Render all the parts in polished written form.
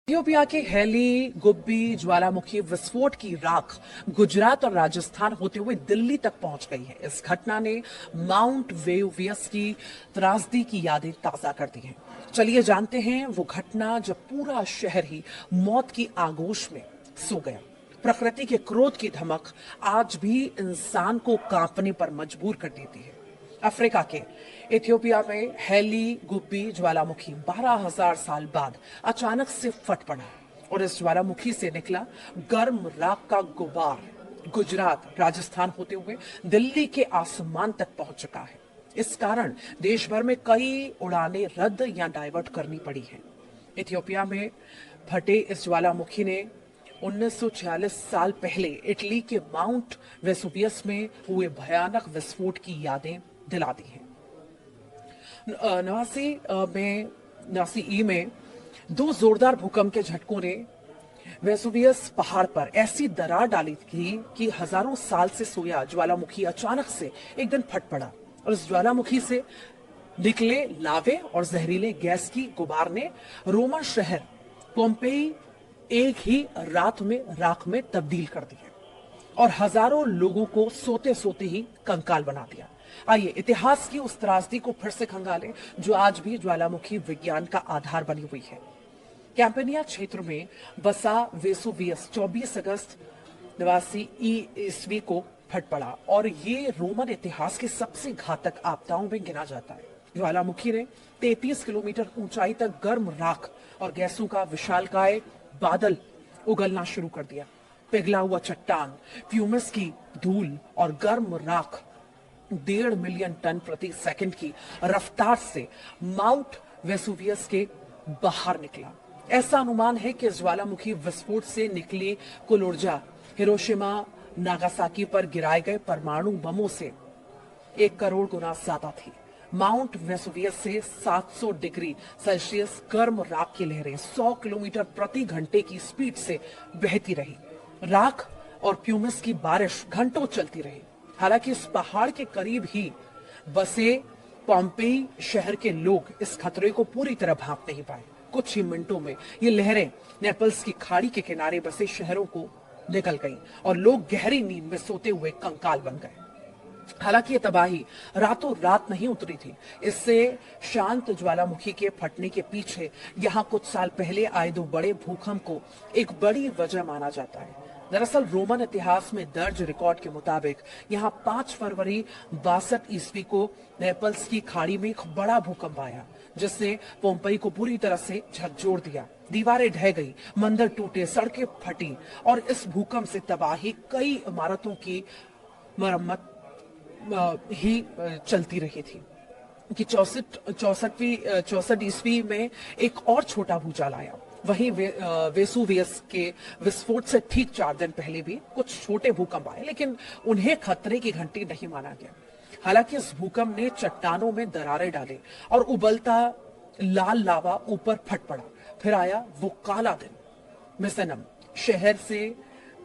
Ethiopia के Hayli Gubbi ज्वालामुखी विस्फोट की राख गुजरात और राजस्थान होते हुए दिल्ली तक पहुंच गई है। इस घटना ने माउंट वेसुवियस की त्रासदी की यादें ताजा कर दी हैं। चलिए जानते हैं वो घटना जब पूरा शहर ही मौत की आगोश में सो गया। प्रकृति के क्रोध की धमक आज भी इंसान को कांपने पर मजबूर कर देती है। अफ्रीका के इथियोपिया में हेली गुब्बी ज्वालामुखी 12,000 साल बाद अचानक से फट पड़ा और इस ज्वालामुखी से निकला गर्म राख का गुबार गुजरात राजस्थान होते हुए दिल्ली के आसमान तक पहुंच चुका है। इस कारण देश भर में कई उड़ानें रद्द या डाइवर्ट करनी पड़ी हैं। इथियोपिया में फटे इस ज्वालामुखी ने 1946 साल पहले इटली के माउंट वेसुवियस में हुए भयानक विस्फोट की यादें दिला दी हैं। 89 में दो जोरदार भूकंप के झटकों ने वेसुवियस पहाड़ पर ऐसी दरार डाली थी कि हजारों साल से सोया ज्वालामुखी अचानक से एक दिन फट पड़ा और इस ज्वालामुखी से निकले लावे और जहरीले गैस की गुबार ने रोमन शहर पोम्पेई एक ही रात में राख में तब्दील कर दिया और हजारों लोगों को सोते सोते ही कंकाल बना दिया। आइए इतिहास की उस त्रासदी को फिर से खंगालें जो आज भी ज्वालामुखी विज्ञान का आधार बनी हुई है। कैंपेनिया क्षेत्र में बसा वेसुवियस 24 अगस्त 89 ईस्वी को फट पड़ा और ये रोमन इतिहास के सबसे घातक आपदाओं में गिना जाता है। ज्वालामुखी ने 33 किलोमीटर ऊंचाई तक गर्म राख और गैसों का विशालकाय बादल उगलना शुरू कर दिया। पिघला हुआ चट्टान, फ्यूमस की धूल और गर्म राख 1.5 मिलियन टन प्रति सेकंड की रफ्तार से माउंट वेसुवियस के बाहर निकला। ऐसा अनुमान है कि ज्वालामुखी विस्फोट से निकली कुल ऊर्जा हिरोशिमा नागासाकी पर गिराए गए परमाणु बमों से 1 करोड़ गुना ज्यादा थी। माउंट वेसुवियस से 700 डिग्री सेल्सियस गर्म राख की लहरें 100 किलोमीटर प्रति घंटे की स्पीड से बहती रही। राख और फ्यूमस की बारिश घंटों चलती रही। हालांकि इस पहाड़ के करीब ही बसे पोम्पेई शहर के लोग इस खतरे को पूरी तरह भांप नहीं पाए। कुछ ही मिनटों में ये लहरें नेपल्स की खाड़ी के किनारे बसे शहरों को निकल गईं और लोग गहरी नींद में सोते हुए कंकाल बन गए। हालांकि ये तबाही रातों रात नहीं उतरी थी। इससे शांत ज्वालामुखी के फटने के पीछे यहाँ कुछ साल पहले आए 2 बड़े भूकंप को एक बड़ी वजह माना जाता है। दरअसल रोमन इतिहास में दर्ज रिकॉर्ड के मुताबिक यहाँ 5 फरवरी 62 ईस्वी को नेपल्स की खाड़ी में एक बड़ा भूकंप आया जिसने पोम्पेई को पूरी तरह से झकझोर दिया। दीवारें ढह गई, मंदिर टूटे, सड़कें फटी और इस भूकंप से तबाही कई इमारतों की मरम्मत ही चलती रही थी कि 64 ईस्वी में एक और छोटा भूचाल आया। वहीं वेसुवियस के विस्फोट से ठीक 4 दिन पहले भी कुछ छोटे भूकंप आए, लेकिन उन्हें खतरे की घंटी नहीं माना गया। हालांकि इस भूकंप ने चट्टानों में दरारें डाली और उबलता लाल लावा ऊपर फट पड़ा। फिर आया वो काला दिन। मिसेनम शहर से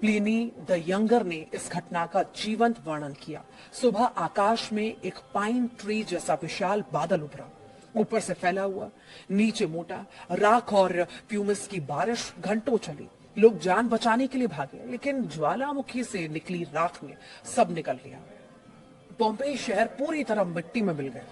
प्लिनी द यंगर ने इस घटना का जीवंत वर्णन किया। सुबह आकाश में एक पाइन ट्री जैसा विशाल बादल उभरा, ऊपर से फैला हुआ, नीचे मोटा राख और फ्यूमस की बारिश घंटों चली। लोग जान बचाने के लिए भागे, लेकिन ज्वालामुखी से निकली राख ने सब निकल लिया। पोम्पेई शहर पूरी तरह मिट्टी में मिल गया।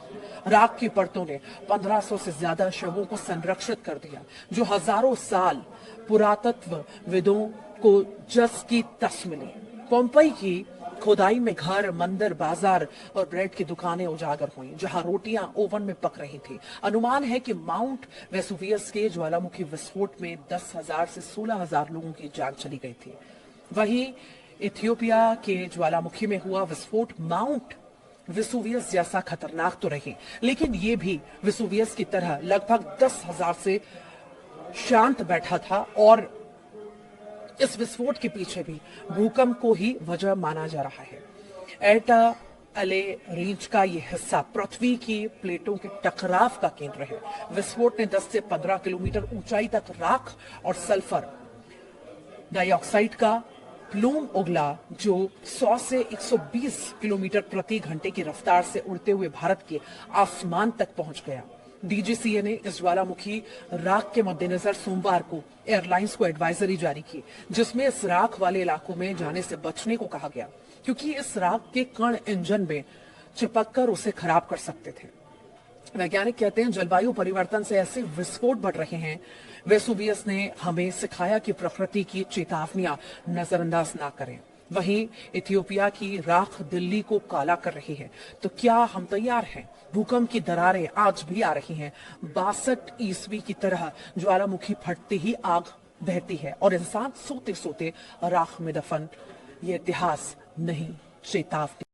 राख की परतों ने 1500 से ज्यादा शवों को संरक्षित कर दिया, जो हजारों साल पुरातत्वविदों को जस की तस मिली। पोम्पेई की खुदाई में घर, मंदिर, बाजार और ब्रेड की दुकानें उजागर हुई, जहां रोटियां ओवन में पक रही थी। अनुमान है कि माउंट वेसुवियस के ज्वालामुखी विस्फोट में 10,000 से 16,000 लोगों की जान चली गई थी। वहीं इथियोपिया के ज्वालामुखी में हुआ विस्फोट माउंट वेसुवियस जैसा खतरनाक तो नहीं, लेकिन ये भी वेसुवियस की तरह लगभग 10,000 से शांत बैठा था और इस विस्फोट के पीछे भी भूकंप को ही वजह माना जा रहा है। एटा अले रेंज का ये हिस्सा पृथ्वी की प्लेटों के टकराव का केंद्र है। विस्फोट ने 10 से 15 किलोमीटर ऊंचाई तक राख और सल्फर डाइऑक्साइड का प्लूम उगला, जो 100 से 120 किलोमीटर प्रति घंटे की रफ्तार से उड़ते हुए भारत के आसमान तक पहुंच गया। डीजीसीए ने इस ज्वालामुखी राख के मद्देनजर सोमवार को एयरलाइंस को एडवाइजरी जारी की, जिसमें इस राख वाले इलाकों में जाने से बचने को कहा गया, क्योंकि इस राख के कण इंजन में चिपककर उसे खराब कर सकते थे। वैज्ञानिक कहते हैं जलवायु परिवर्तन से ऐसे विस्फोट बढ़ रहे हैं। वेसुवियस ने हमें सिखाया कि प्रकृति की चेतावनियां नजरअंदाज ना करें। वहीं इथियोपिया की राख दिल्ली को काला कर रही है, तो क्या हम तैयार हैं? भूकंप की दरारें आज भी आ रही हैं। 62 ईस्वी की तरह ज्वालामुखी फटते ही आग बहती है और इंसान सोते सोते राख में दफन। ये इतिहास नहीं, चेतावनी।